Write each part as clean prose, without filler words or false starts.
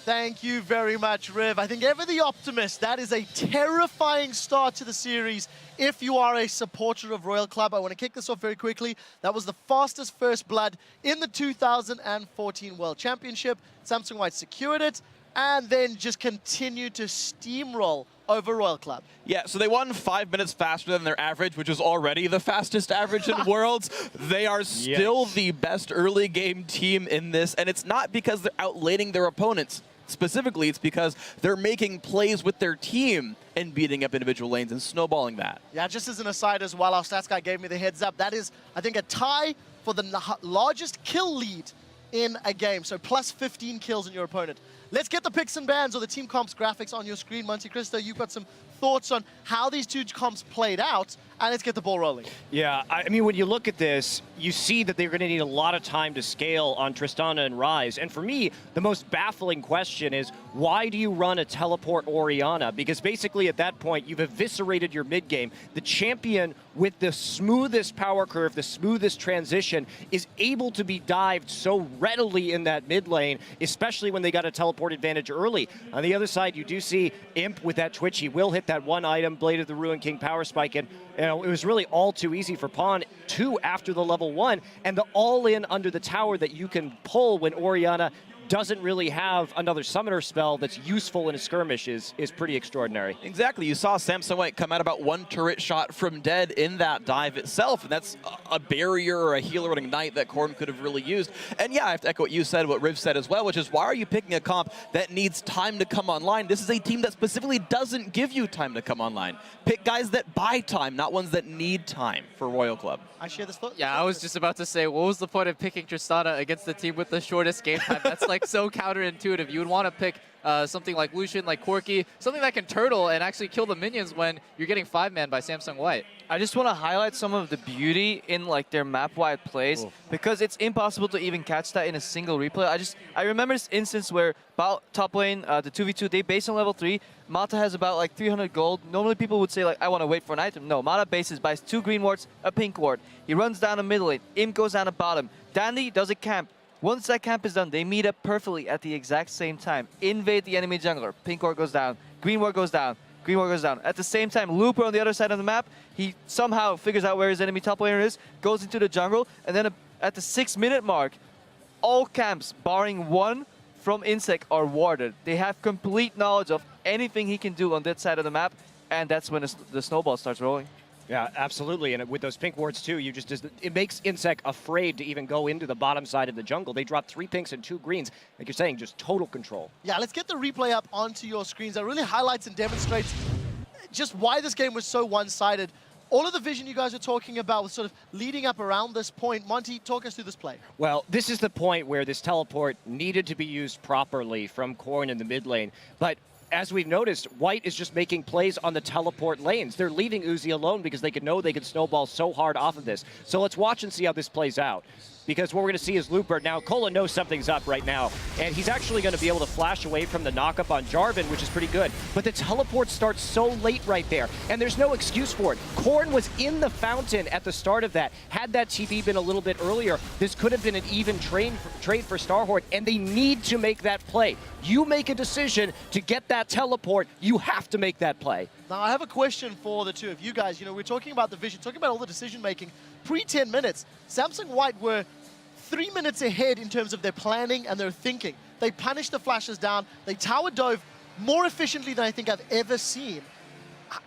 Thank you very much, Riv. I think ever the optimist, that is a terrifying start to the series if you are a supporter of Royal Club. I want to kick this off very quickly. That was the fastest first blood in the 2014 World Championship. Samsung White secured it and then just continued to steamroll over Royal Club. Yeah, so they won 5 minutes faster than their average, which was already the fastest average in Worlds. They are still the best early game team in this, and it's not because they're outlaning their opponents. Specifically, it's because they're making plays with their team and beating up individual lanes and snowballing that. Yeah, just as an aside as well, our stats guy gave me the heads up. That is, I think, a tie for the largest kill lead in a game. So plus 15 kills in your opponent. Let's get the picks and bans or the team comps graphics on your screen. Monte Cristo, you've got some thoughts on how these two comps played out, and let's get the ball rolling. Yeah, I mean, when you look at this, you see that they're going to need a lot of time to scale on Tristana and Ryze. And for me, the most baffling question is, why do you run a teleport Orianna? Because basically at that point, you've eviscerated your mid game. The champion with the smoothest power curve, the smoothest transition, is able to be dived so readily in that mid lane, especially when they got a teleport advantage early. On the other side, you do see Imp with that Twitch. He will hit that one item, Blade of the Ruin King power spike, and it was really all too easy for Pawn 2 after the level 1, and the all-in under the tower that you can pull when Orianna doesn't really have another summoner spell that's useful in a skirmish is pretty extraordinary. Exactly. You saw Samsung White come out about one turret shot from dead in that dive itself, and that's a barrier or a healer or an ignite that Corm could have really used. And yeah, I have to echo what you said, what Riv said as well, which is why are you picking a comp that needs time to come online? This is a team that specifically doesn't give you time to come online. Pick guys that buy time, not ones that need time for Royal Club. I share this thought. Yeah, I was just about to say, what was the point of picking Tristana against the team with the shortest game time? That's like so counterintuitive. You would want to pick something like Lucian, like Corki, something that can turtle and actually kill the minions when you're getting 5-man by Samsung White. I just want to highlight some of the beauty in like their map-wide plays because it's impossible to even catch that in a single replay. I remember this instance where top lane, the 2v2, they base on level 3. Mata has about like 300 gold. Normally people would say like, I want to wait for an item. No, Mata bases, buys 2 green wards, a pink ward. He runs down the middle lane. Imp goes down the bottom. Dandy does a camp. Once that camp is done, they meet up perfectly at the exact same time. Invade the enemy jungler. Pink ward goes down. Green ward goes down. Green ward goes down. At the same time, Looper on the other side of the map, he somehow figures out where his enemy top laner is, goes into the jungle, and then at the 6-minute mark, all camps, barring one from Insect, are warded. They have complete knowledge of anything he can do on that side of the map, and that's when the snowball starts rolling. Yeah, absolutely. And with those pink wards too, it makes Insect afraid to even go into the bottom side of the jungle. They drop 3 pinks and 2 greens. Like you're saying, just total control. Yeah, let's get the replay up onto your screens. That really highlights and demonstrates just why this game was so one-sided. All of the vision you guys are talking about was sort of leading up around this point. Monty, talk us through this play. Well, this is the point where this teleport needed to be used properly from Corrin in the mid lane. But as we've noticed, White is just making plays on the teleport lanes. They're leaving Uzi alone because they know they can snowball so hard off of this. So let's watch and see how this plays out. Because what we're going to see is Looper. Now, Kola knows something's up right now, and he's actually going to be able to flash away from the knockup on Jarvan, which is pretty good. But the teleport starts so late right there, and there's no excuse for it. Corrin was in the fountain at the start of that. Had that TP been a little bit earlier, this could have been an even trade for Starhorde, and they need to make that play. You make a decision to get that teleport, you have to make that play. Now, I have a question for the two of you guys. You know, we're talking about the vision, talking about all the decision-making. Pre-10 minutes, Samsung White were 3 minutes ahead in terms of their planning and their thinking. They punished the flashes down. They tower dove more efficiently than I think I've ever seen.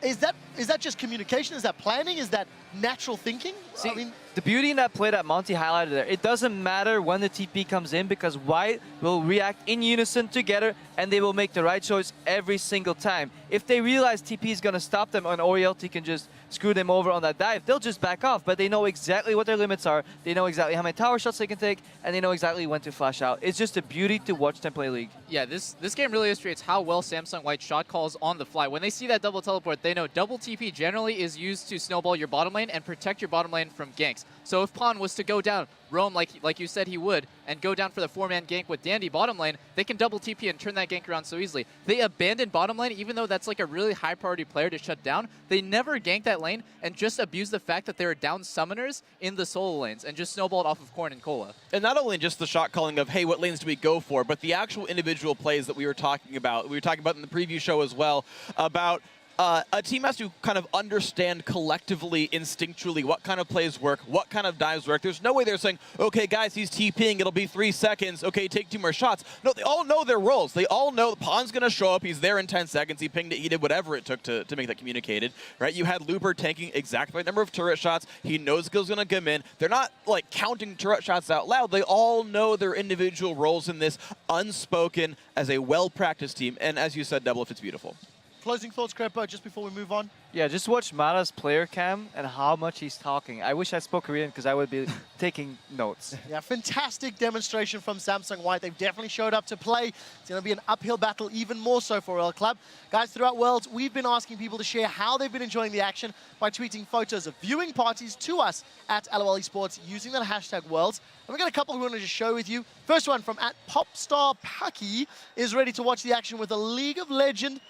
Is that just communication? Is that planning? Is that natural thinking? See, I mean, the beauty in that play that Monty highlighted there, it doesn't matter when the TP comes in because White will react in unison together and they will make the right choice every single time. If they realize TP is going to stop them and Orielty can just screw them over on that dive, they'll just back off, but they know exactly what their limits are, they know exactly how many tower shots they can take, and they know exactly when to flash out. It's just a beauty to watch them play League. Yeah, this game really illustrates how well Samsung White shot calls on the fly. When they see that double teleport, they know double TP generally is used to snowball your bottom lane and protect your bottom lane from ganks. So if Pawn was to go down, roam like you said he would, and go down for the 4-man gank with Dandy bottom lane, they can double TP and turn that gank around so easily. They abandon bottom lane, even though that's like a really high priority player to shut down. They never gank that lane and just abuse the fact that there are down summoners in the solo lanes and just snowballed off of Corn and Cola. And not only just the shot calling of, hey, what lanes do we go for, but the actual individual plays that we were talking about. We were talking about in the preview show as well, about a team has to kind of understand collectively, instinctually, what kind of plays work, what kind of dives work. There's no way they're saying, okay, guys, he's TPing, it'll be 3 seconds, okay, take 2 more shots. No, they all know their roles. They all know Pawn's going to show up, he's there in 10 seconds, he pinged it, he did whatever it took to make that communicated, right? You had Looper tanking exactly the right number of turret shots, he knows Gil's going to come in. They're not, like, counting turret shots out loud. They all know their individual roles in this, unspoken, as a well-practiced team, and as you said, Double, if it's beautiful. Closing thoughts, Crepo, just before we move on? Yeah, just watch Mara's player cam and how much he's talking. I wish I spoke Korean because I would be taking notes. Yeah, fantastic demonstration from Samsung White. They've definitely showed up to play. It's going to be an uphill battle, even more so for Royal Club. Guys, throughout Worlds, we've been asking people to share how they've been enjoying the action by tweeting photos of viewing parties to us at LoL eSports using that hashtag Worlds. And we've got a couple we want to just show with you. First one from @PopstarPucky is ready to watch the action with a League of Legend,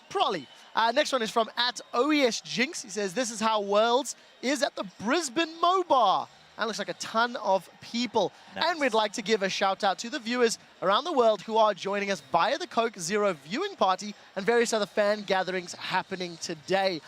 Prolly. Next one is from @OESJinx. He says, this is how Worlds is at the Brisbane Mobar. And looks like a ton of people. Nice. And we'd like to give a shout out to the viewers around the world who are joining us via the Coke Zero viewing party and various other fan gatherings happening today.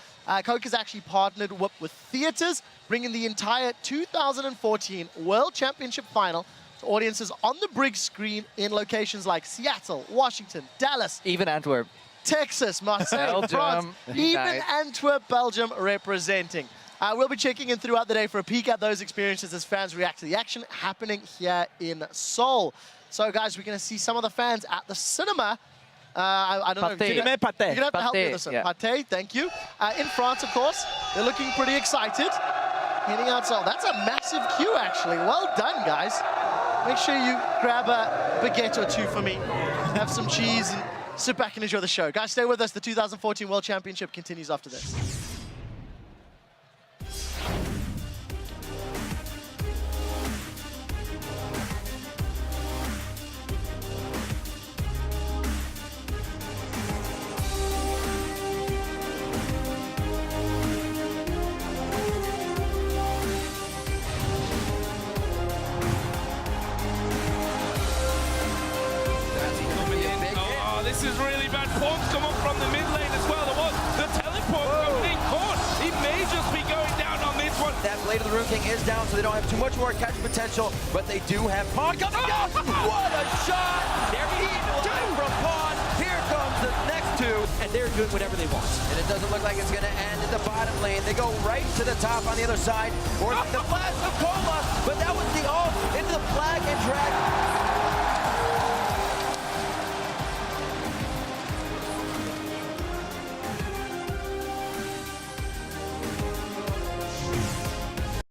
Coke has actually partnered with theaters, bringing the entire 2014 World Championship final to audiences on the big screen in locations like Seattle, Washington, Dallas, Even Antwerp. Texas, Marseille, France, even Nice. Antwerp, Belgium representing. We'll be checking in throughout the day for a peek at those experiences as fans react to the action happening here in Seoul. So, guys, we're going to see some of the fans at the cinema. I don't know. Pâté. You're going to have to help me Pâté, with this one. yeah. Pâté, thank you. In France, of course, they're looking pretty excited. Heading out Seoul. That's a massive queue, actually. Well done, guys. Make sure you grab a baguette or two for me. Have some cheese and sit back and enjoy the show. Guys, stay with us. The 2014 World Championship continues after this. This is really bad. Pawn's come up from the mid lane as well. There was the teleport coming in. Corn, he may just be going down on this one. That Blade of the Rune King is down, so they don't have too much more catch potential, but they do have Pawn coming down. What a shot! There he is from Pawn. Here comes the next two, and they're doing whatever they want. And it doesn't look like it's going to end in the bottom lane. They go right to the top on the other side, or the flash of Cola, but that was the ult into the flag and drag.